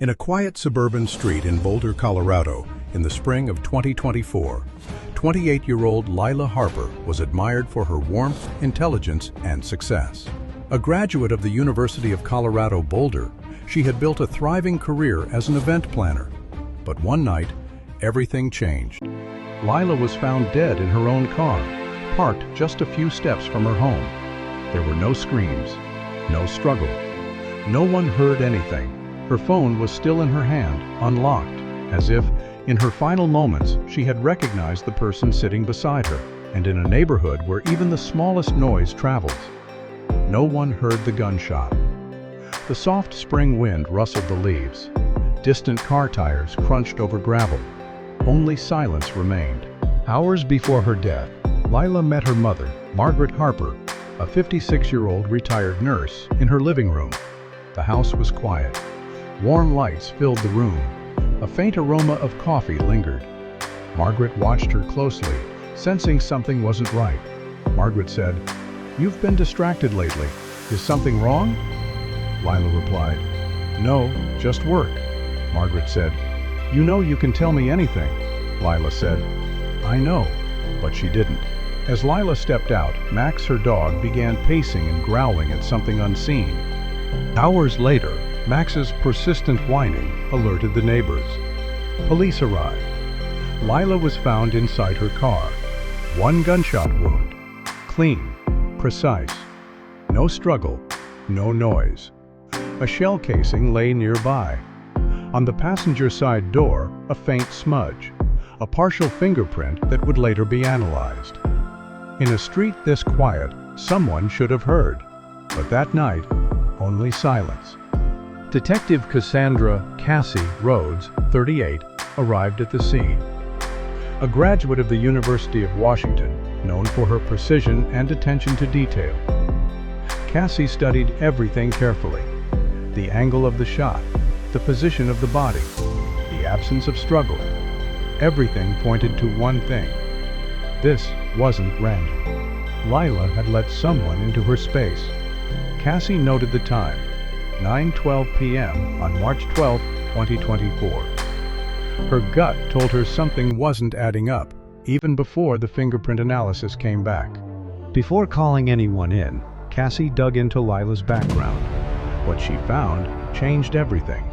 In a quiet suburban street in Boulder, Colorado, in the spring of 2024, 28-year-old Lila Harper was admired for her warmth, intelligence, and success. A graduate of the University of Colorado Boulder, she had built a thriving career as an event planner. But one night, everything changed. Lila was found dead in her own car, parked just a few steps from her home. There were no screams, no struggle. No one heard anything. Her phone was still in her hand, unlocked, as if, in her final moments, she had recognized the person sitting beside her, and in a neighborhood where even the smallest noise travels. No one heard the gunshot. The soft spring wind rustled the leaves. Distant car tires crunched over gravel. Only silence remained. Hours before her death, Lila met her mother, Margaret Harper, a 56-year-old retired nurse, in her living room. The house was quiet. Warm lights filled the room. A faint aroma of coffee lingered. Margaret watched her closely, sensing something wasn't right. Margaret said, "You've been distracted lately. Is something wrong?" Lila replied, "No, just work." Margaret said, "You know you can tell me anything." Lila said, "I know," but she didn't. As Lila stepped out, Max, her dog, began pacing and growling at something unseen. Hours later, Max's persistent whining alerted the neighbors. Police arrived. Lila was found inside her car. One gunshot wound. Clean, precise. No struggle, no noise. A shell casing lay nearby. On the passenger side door, a faint smudge. A partial fingerprint that would later be analyzed. In a street this quiet, someone should have heard. But that night, only silence. Detective Cassie Rhodes, 38, arrived at the scene. A graduate of the University of Washington, known for her precision and attention to detail. Cassie studied everything carefully. The angle of the shot, the position of the body, the absence of struggle. Everything pointed to one thing. This wasn't random. Lila had let someone into her space. Cassie noted the time, 9:12 p.m. on March 12, 2024. Her gut told her something wasn't adding up, even before the fingerprint analysis came back. Before calling anyone in, Cassie dug into Lila's background. What she found changed everything.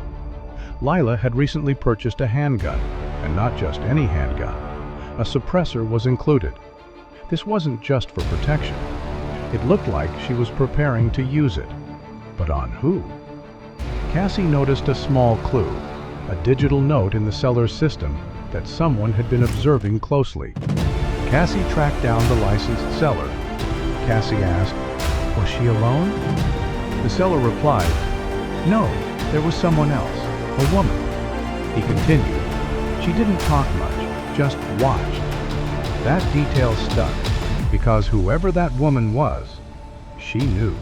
Lila had recently purchased a handgun, and not just any handgun. A suppressor was included. This wasn't just for protection. It looked like she was preparing to use it. But on who? Cassie noticed a small clue, a digital note in the seller's system that someone had been observing closely. Cassie tracked down the licensed seller. Cassie asked, "Was she alone?" The seller replied, "No, there was someone else, a woman." He continued, "She didn't talk much, just watched." That detail stuck, because whoever that woman was, she knew.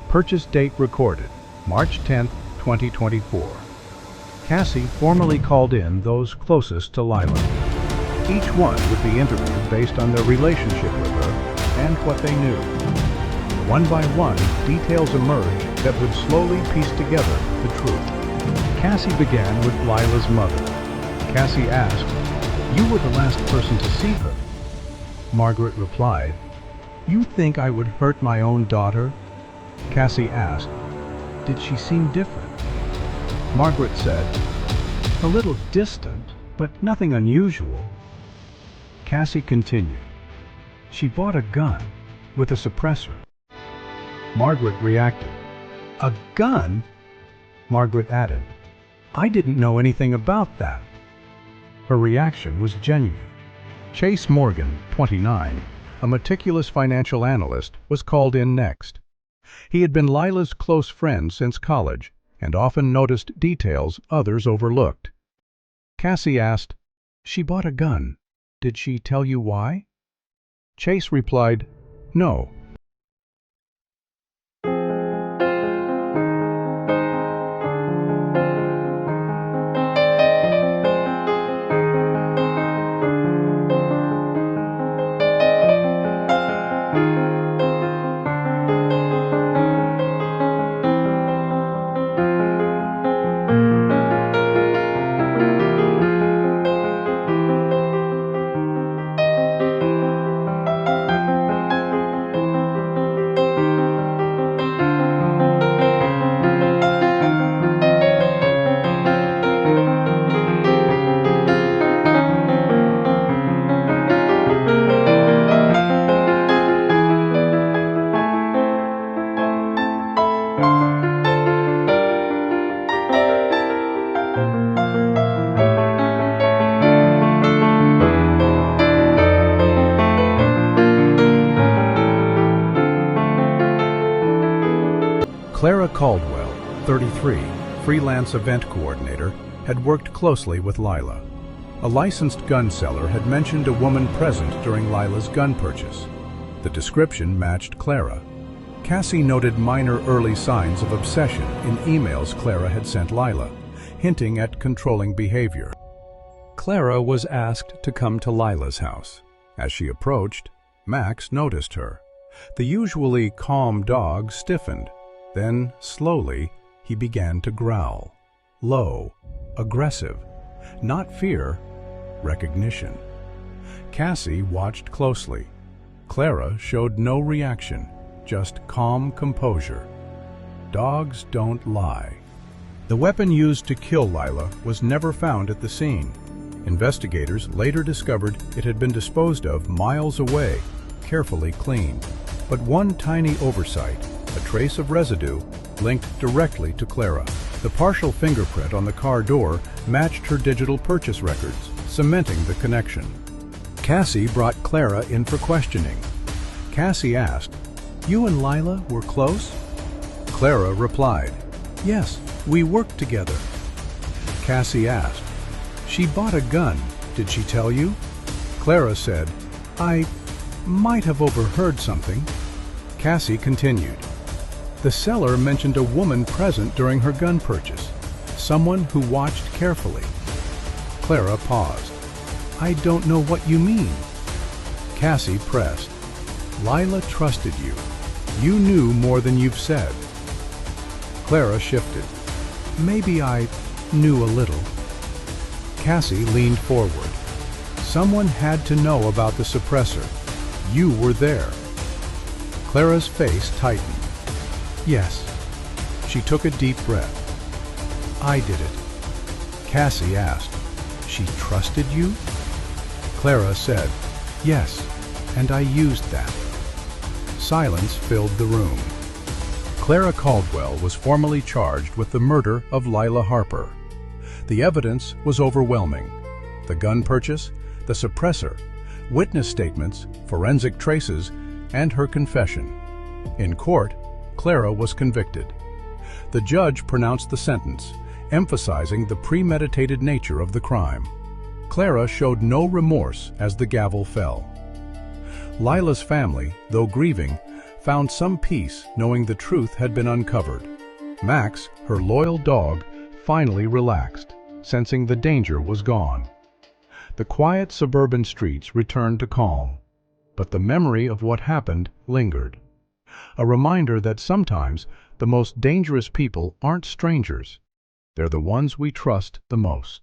Purchase date recorded, March 10, 2024. Cassie formally called in those closest to Lila. Each one would be interviewed based on their relationship with her and what they knew. One by one, details emerged that would slowly piece together the truth. Cassie began with Lila's mother. Cassie asked, "You were the last person to see her." Margaret replied, "You think I would hurt my own daughter?" Cassie asked, "Did she seem different?" Margaret said, "A little distant, but nothing unusual." Cassie continued, "She bought a gun with a suppressor." Margaret reacted, "A gun?" Margaret added, "I didn't know anything about that." Her reaction was genuine. Chase Morgan, 29, a meticulous financial analyst, was called in next. He had been Lila's close friend since college and often noticed details others overlooked. Cassie asked, "She bought a gun. Did she tell you why?" Chase replied, "No." Caldwell, 33, freelance event coordinator, had worked closely with Lila. A licensed gun seller had mentioned a woman present during Lila's gun purchase. The description matched Clara. Cassie noted minor early signs of obsession in emails Clara had sent Lila, hinting at controlling behavior. Clara was asked to come to Lila's house. As she approached, Max noticed her. The usually calm dog stiffened. Then, slowly, he began to growl. Low, aggressive. Not fear, recognition. Cassie watched closely. Clara showed no reaction, just calm composure. Dogs don't lie. The weapon used to kill Lila was never found at the scene. Investigators later discovered it had been disposed of miles away, carefully cleaned. But one tiny oversight, a trace of residue, linked directly to Clara. The partial fingerprint on the car door matched her digital purchase records, cementing the connection. Cassie brought Clara in for questioning. Cassie asked, "You and Lila were close?" Clara replied, "Yes, we worked together." Cassie asked, "She bought a gun, did she tell you?" Clara said, "I might have overheard something." Cassie continued, "The seller mentioned a woman present during her gun purchase, someone who watched carefully." Clara paused. "I don't know what you mean." Cassie pressed, "Lila trusted you. You knew more than you've said." Clara shifted. "Maybe I knew a little." Cassie leaned forward. "Someone had to know about the suppressor. You were there." Clara's face tightened. "Yes." She took a deep breath. "I did it." Cassie asked, "She trusted you?" Clara said, "Yes, and I used that." Silence filled the room. Clara Caldwell was formally charged with the murder of Lila Harper. The evidence was overwhelming. The gun purchase, the suppressor, witness statements, forensic traces, and her confession. In court, Clara was convicted. The judge pronounced the sentence, emphasizing the premeditated nature of the crime. Clara showed no remorse as the gavel fell. Lila's family, though grieving, found some peace knowing the truth had been uncovered. Max, her loyal dog, finally relaxed, sensing the danger was gone. The quiet suburban streets returned to calm, but the memory of what happened lingered. A reminder that sometimes the most dangerous people aren't strangers. They're the ones we trust the most.